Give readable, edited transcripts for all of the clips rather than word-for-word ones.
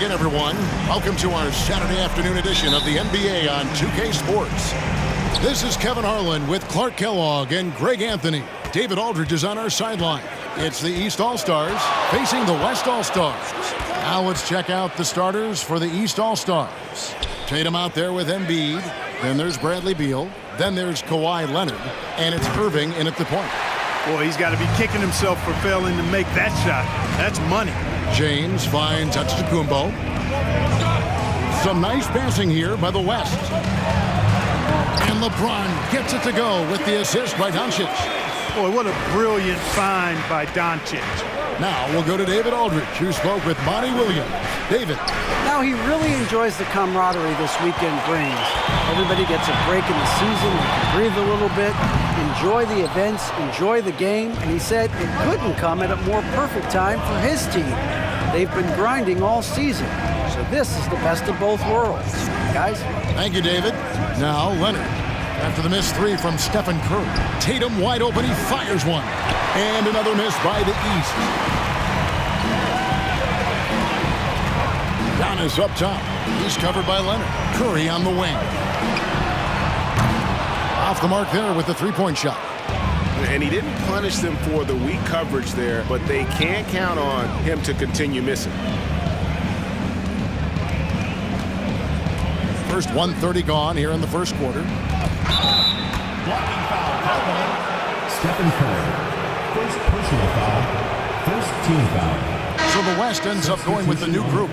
again, everyone. Welcome to our Saturday afternoon edition of the NBA on 2K Sports. This is Kevin Harlan with Clark Kellogg and Greg Anthony. David Aldridge is on our sideline. It's the East All-Stars facing the West All-Stars. Now let's check out the starters for the East All-Stars. Tatum out there with Embiid. Then there's Bradley Beal. Then there's Kawhi Leonard. And it's Irving in at the point. Boy, he's got to be kicking himself for failing to make that shot. That's money. James finds Antetokounmpo. Some nice passing here by the West. And LeBron gets it to go with the assist by Doncic. Boy, what a brilliant find by Doncic. Now we'll go to David Aldridge, who spoke with Monty Williams. David. Now he really enjoys the camaraderie this weekend brings. Everybody gets a break in the season, they can breathe a little bit, enjoy the events, enjoy the game, and he said it couldn't come at a more perfect time for his team. They've been grinding all season, so this is the best of both worlds. Guys? Thank you, David. Now Leonard. After the missed three from Stephen Curry. Tatum wide open, he fires one. And another miss by the East. Giannis up top. He's covered by Leonard. Curry on the wing. Off the mark there with the three-point shot. And he didn't punish them for the weak coverage there, but they can't count on him to continue missing. First 1:30 gone here in the first quarter. Blocking foul. Stephen Curry. First personal foul. First team foul. So the West ends up going with the new group.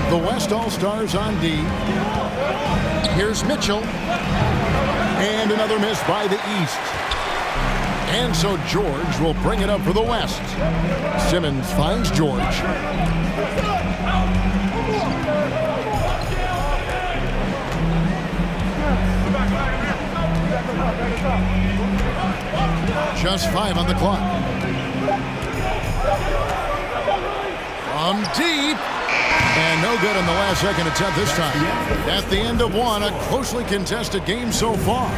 The West All-Stars on D. Here's Mitchell. And another miss by the East. And so George will bring it up for the West. Simmons finds George. Just 5 on the clock. From deep. And no good on the last second attempt this time. At the end of one, a closely contested game so far.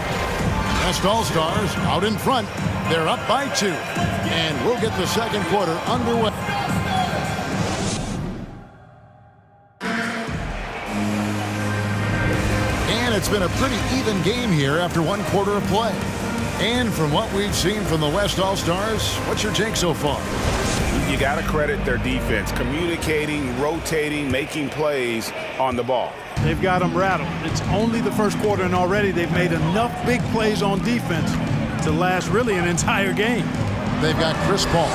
West All-Stars out in front. They're up by 2. And we'll get the second quarter underway. And it's been a pretty even game here after one quarter of play. And from what we've seen from the West All-Stars, what's your take so far? You got to credit their defense, communicating, rotating, making plays on the ball. They've got them rattled. It's only the first quarter, and already they've made enough big plays on defense to last really an entire game. They've got Chris Paul.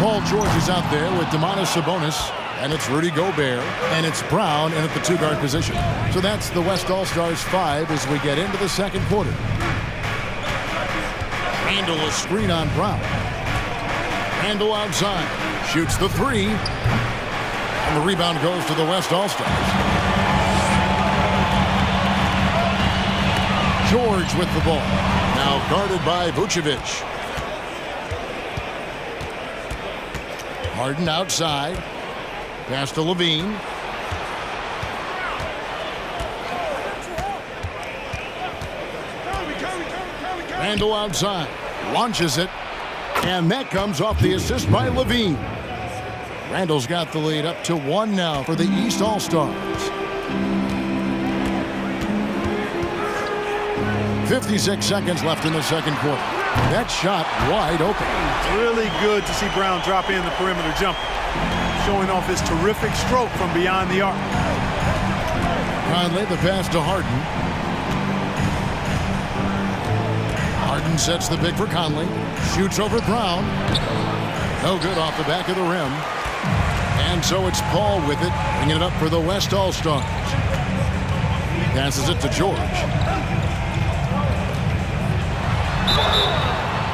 Paul George is out there with Domantas Sabonis, and it's Rudy Gobert, and it's Brown in at the two-guard position. So that's the West All-Stars 5 as we get into the second quarter. Randle a screen on Brown. Randle outside. Shoots the three. And the rebound goes to the West All-Stars. George with the ball. Now guarded by Vucevic. Harden outside. Pass to Levine. Randle outside. Launches it. And that comes off the assist by Levine. Randle's got the lead up to 1 now for the East All-Stars. 56 seconds left in the second quarter. That shot wide open. It's really good to see Brown drop in the perimeter jumper, showing off his terrific stroke from beyond the arc. Conley, the pass to Harden. Harden sets the pick for Conley. Shoots over Brown. No good off the back of the rim. And so it's Paul with it, bringing it up for the West All-Stars. Passes it to George.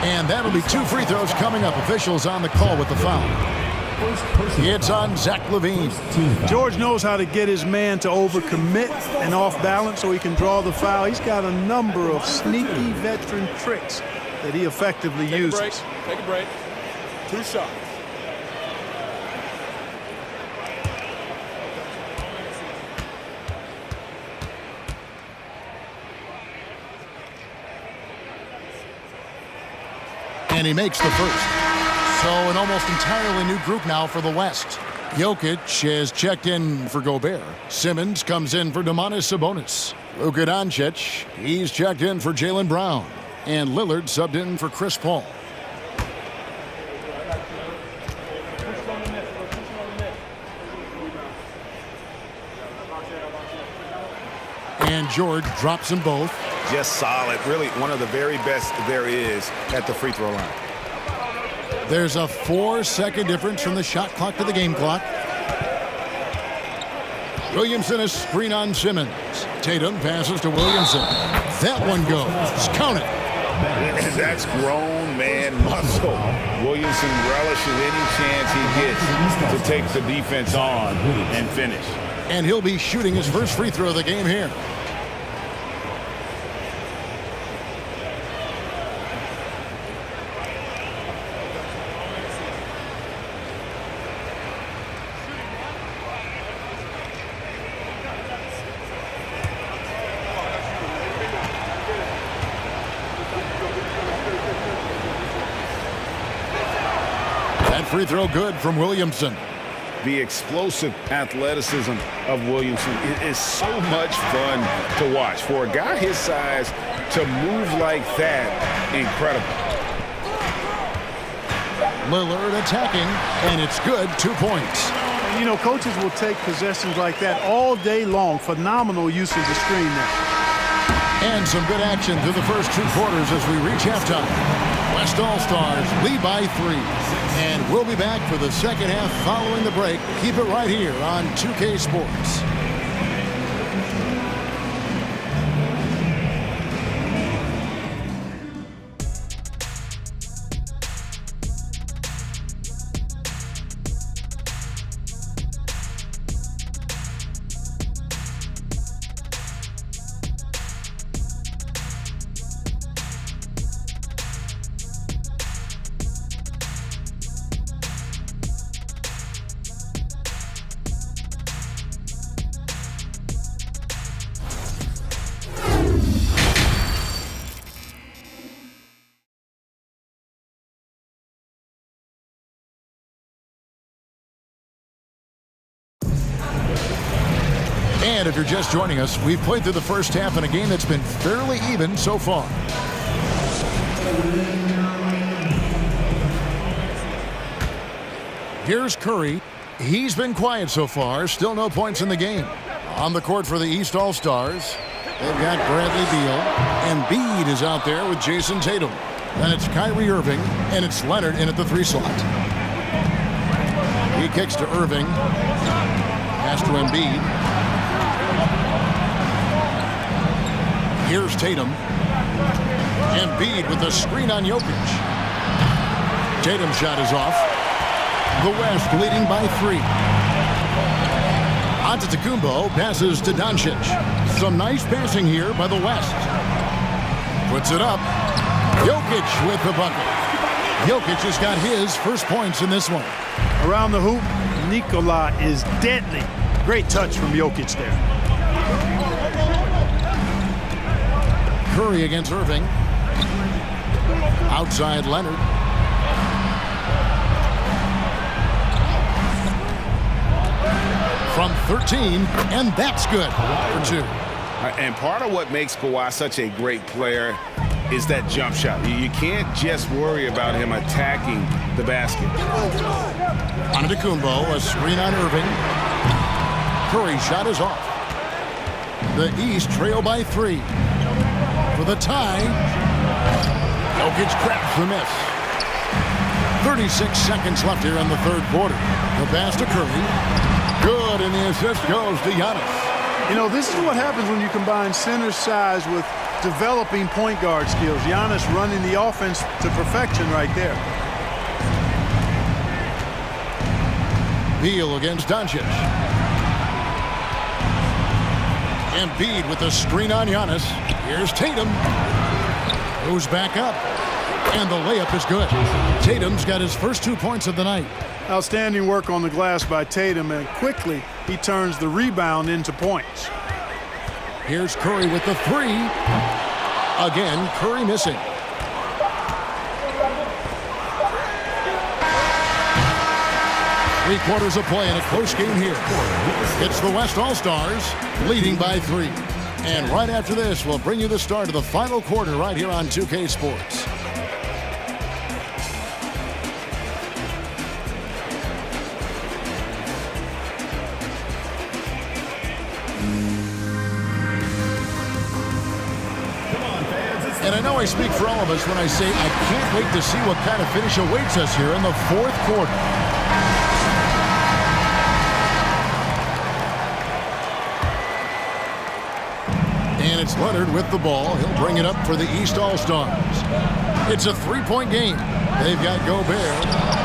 And that'll be 2 free throws coming up. Officials on the call with the foul. It's on Zach LaVine. George knows how to get his man to overcommit and off balance so he can draw the foul. He's got a number of sneaky veteran tricks that he effectively uses. Take a break. 2 shots. And he makes the first. So an almost entirely new group now for the West. Jokic is checked in for Gobert. Simmons comes in for Domantas Sabonis. Luka Doncic, he's checked in for Jaylen Brown. And Lillard subbed in for Chris Paul. And George drops them both. Just solid. Really one of the very best there is at the free throw line. There's a 4-second difference from the shot clock to the game clock. Williamson is screen on Simmons. Tatum passes to Williamson. That one goes. Count it. And that's grown man muscle. Williamson relishes any chance he gets to take the defense on and finish. And he'll be shooting his first free throw of the game here. Free throw good from Williamson. The explosive athleticism of Williamson is so much fun to watch. For a guy his size to move like that, incredible. Lillard attacking, and it's good. 2 points. And, you know, coaches will take possessions like that all day long. Phenomenal use of the screen there. And some good action through the first 2 quarters as we reach halftime. West All-Stars lead by 3. And we'll be back for the second half following the break. Keep it right here on 2K Sports. And if you're just joining us, we've played through the first half in a game that's been fairly even so far. Here's Curry. He's been quiet so far. Still no points in the game. On the court for the East All-Stars, they've got Bradley Beal. And Embiid is out there with Jason Tatum. Then it's Kyrie Irving, and it's Leonard in at the 3 slot. He kicks to Irving. Pass to Embiid. Here's Tatum. Embiid with the screen on Jokic. Tatum's shot is off. The West leading by 3. Antetokounmpo passes to Doncic. Some nice passing here by the West. Puts it up. Jokic with the bucket. Jokic has got his first points in this one. Around the hoop, Nikola is deadly. Great touch from Jokic there. Curry against Irving. Outside Leonard. From 13, and that's good for 2. And part of what makes Kawhi such a great player is that jump shot. You can't just worry about him attacking the basket. Antetokounmpo, a screen on Irving. Curry's shot is off. The East trail by 3. For the tie, Jokic cracks the miss. 36 seconds left here in the 3rd quarter. The pass to Curry. Good, and the assist goes to Giannis. You know, this is what happens when you combine center size with developing point guard skills. Giannis running the offense to perfection right there. Beal against Doncic. Embiid with the screen on Giannis. Here's Tatum. Goes back up. And the layup is good. Tatum's got his first 2 points of the night. Outstanding work on the glass by Tatum, and quickly he turns the rebound into points. Here's Curry with the 3. Again, Curry missing. 3 quarters of play in a close game here. It's the West All-Stars leading by 3. And right after this, we'll bring you the start of the final quarter right here on 2K Sports. And I know I speak for all of us when I say I can't wait to see what kind of finish awaits us here in the 4th quarter. And it's Leonard with the ball. He'll bring it up for the East All-Stars. It's a 3-point game. They've got Gobert.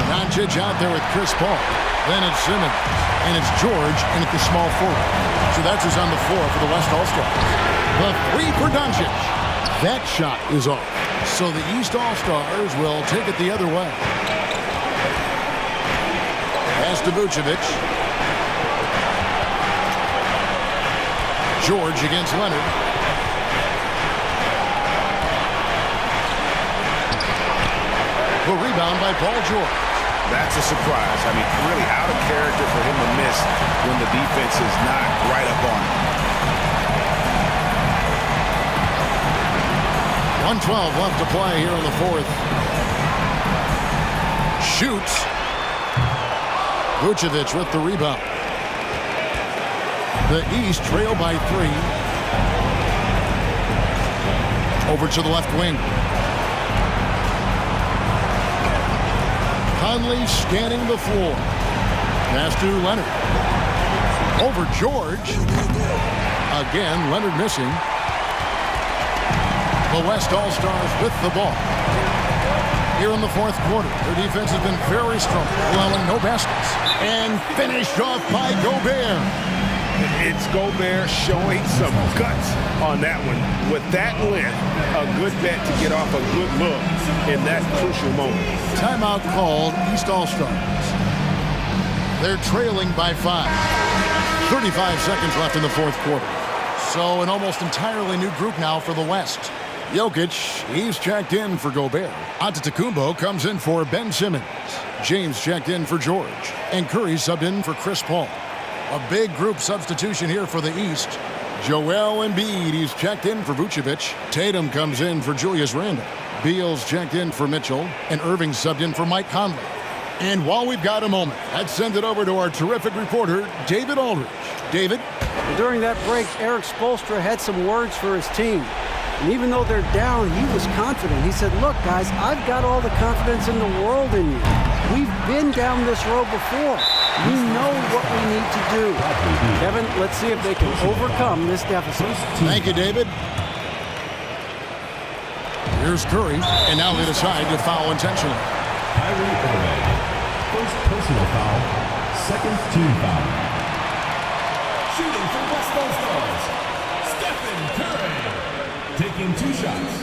Doncic out there with Chris Paul. Then it's Simmons. And it's George in at the small forward. So that's who's on the floor for the West All-Stars. The 3 for Doncic. That shot is off. So the East All-Stars will take it the other way. Pass to Vucevic. George against Leonard. The rebound by Paul George. That's a surprise. I mean, really out of character for him to miss when the defense is not right up on him. 1:12 left to play here in the 4th. Shoots. Vucevic with the rebound. The East trail by 3. Over to the left wing. Conley scanning the floor. Pass to Leonard. Over George. Again, Leonard missing. The West All-Stars with the ball. Here in the 4th quarter, their defense has been very strong, allowing no baskets. And finished off by Gobert. It's Gobert showing some guts on that one. With that length, a good bet to get off a good look in that crucial moment. Timeout called, East All-Stars. They're trailing by 5. 35 seconds left in the 4th quarter. So an almost entirely new group now for the West. Jokic, he's checked in for Gobert. Antetokounmpo comes in for Ben Simmons. James checked in for George. And Curry subbed in for Chris Paul. A big group substitution here for the East. Joel Embiid, he's checked in for Vucevic. Tatum comes in for Julius Randle. Beal's checked in for Mitchell. And Irving subbed in for Mike Conley. And while we've got a moment, let's send it over to our terrific reporter, David Aldridge. David? During that break, Eric Spoelstra had some words for his team. And even though they're down, he was confident. He said, look, guys, I've got all the confidence in the world in you. We've been down this road before. We know what we need to do. Kevin, let's see if they can overcome this deficit. Thank you, David. Here's Curry, and now they decide to foul intentionally. Kyrie Irving. First personal foul, second team foul. Shooting for West All-Stars, Stephen Curry. Taking 2 shots.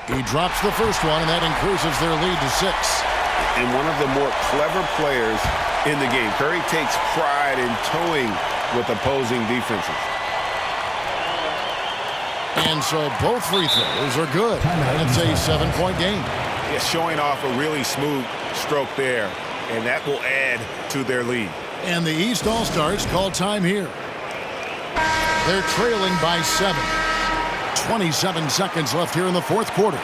He drops the first one, and that increases their lead to 6. And one of the more clever players in the game. Curry takes pride in toying with opposing defenses. And so both free throws are good. And it's a 7-point game. Yeah, showing off a really smooth stroke there, and that will add to their lead. And the East All-Stars call time here. They're trailing by 7. 27 seconds left here in the 4th quarter.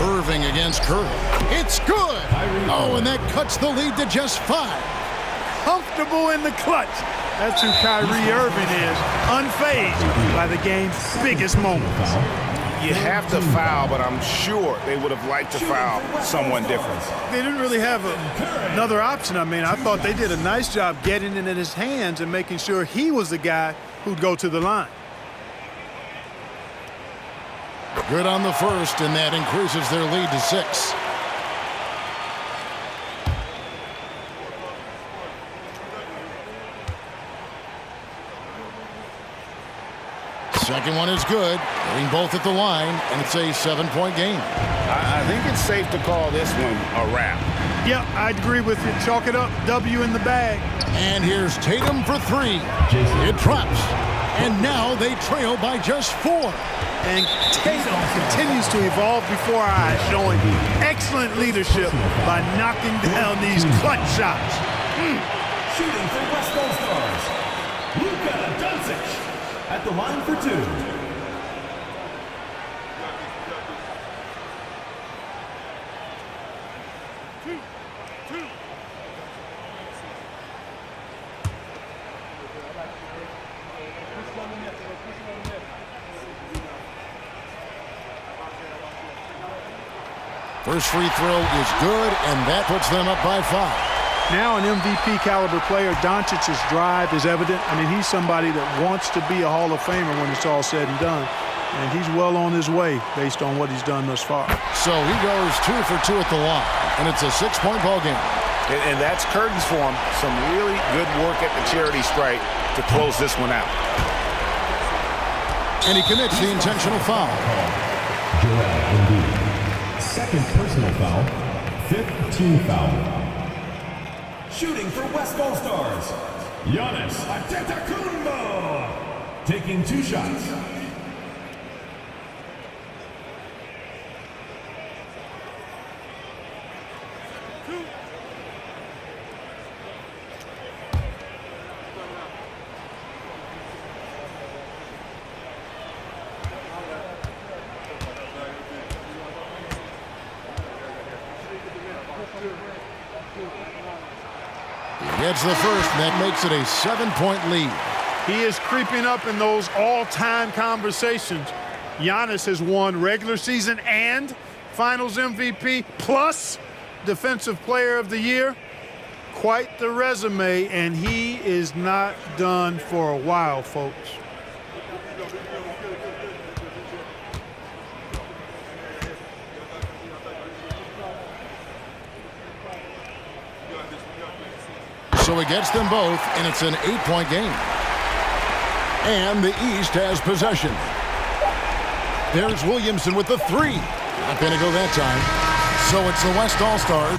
Irving against Curry. It's good. Oh, and that cuts the lead to just 5. Comfortable in the clutch. That's who Kyrie Irving is. Unfazed by the game's biggest moments. You have to foul, but I'm sure they would have liked to foul someone different. They didn't really have another option. I mean, I thought they did a nice job getting it in his hands and making sure he was the guy who'd go to the line. Good on the first, and that increases their lead to 6. Second one is good. Hitting both at the line, and it's a 7-point game. I think it's safe to call this one a wrap. Yep, I'd agree with you. Chalk it up. W in the bag. And here's Tatum for 3. It drops. And now they trail by just 4. And Tatum continues to evolve before our eyes, showing excellent leadership by knocking down these clutch shots. Shooting for West Coast Stars, Luka Doncic at the line for 2. First free throw is good, and that puts them up by 5. Now an MVP caliber player, Doncic's drive is evident. I mean, he's somebody that wants to be a Hall of Famer when it's all said and done. And he's well on his way based on what he's done thus far. So he goes 2 for 2 at the line, and it's a 6-point ball game. And that's curtains for him. Some really good work at the charity stripe to close this one out. And he commits the intentional foul. Joel Embiid. Second personal foul. 5th team foul. Shooting for West Coast Stars, Giannis Antetokounmpo, taking 2 shots. Gets the first, and that makes it a 7-point lead. He is creeping up in those all-time conversations. Giannis has won regular season and Finals MVP plus Defensive Player of the Year. Quite the resume, and he is not done for a while, folks. So he gets them both, and it's an 8-point game. And the East has possession. There's Williamson with the 3. Not going to go that time. So it's the West All-Stars.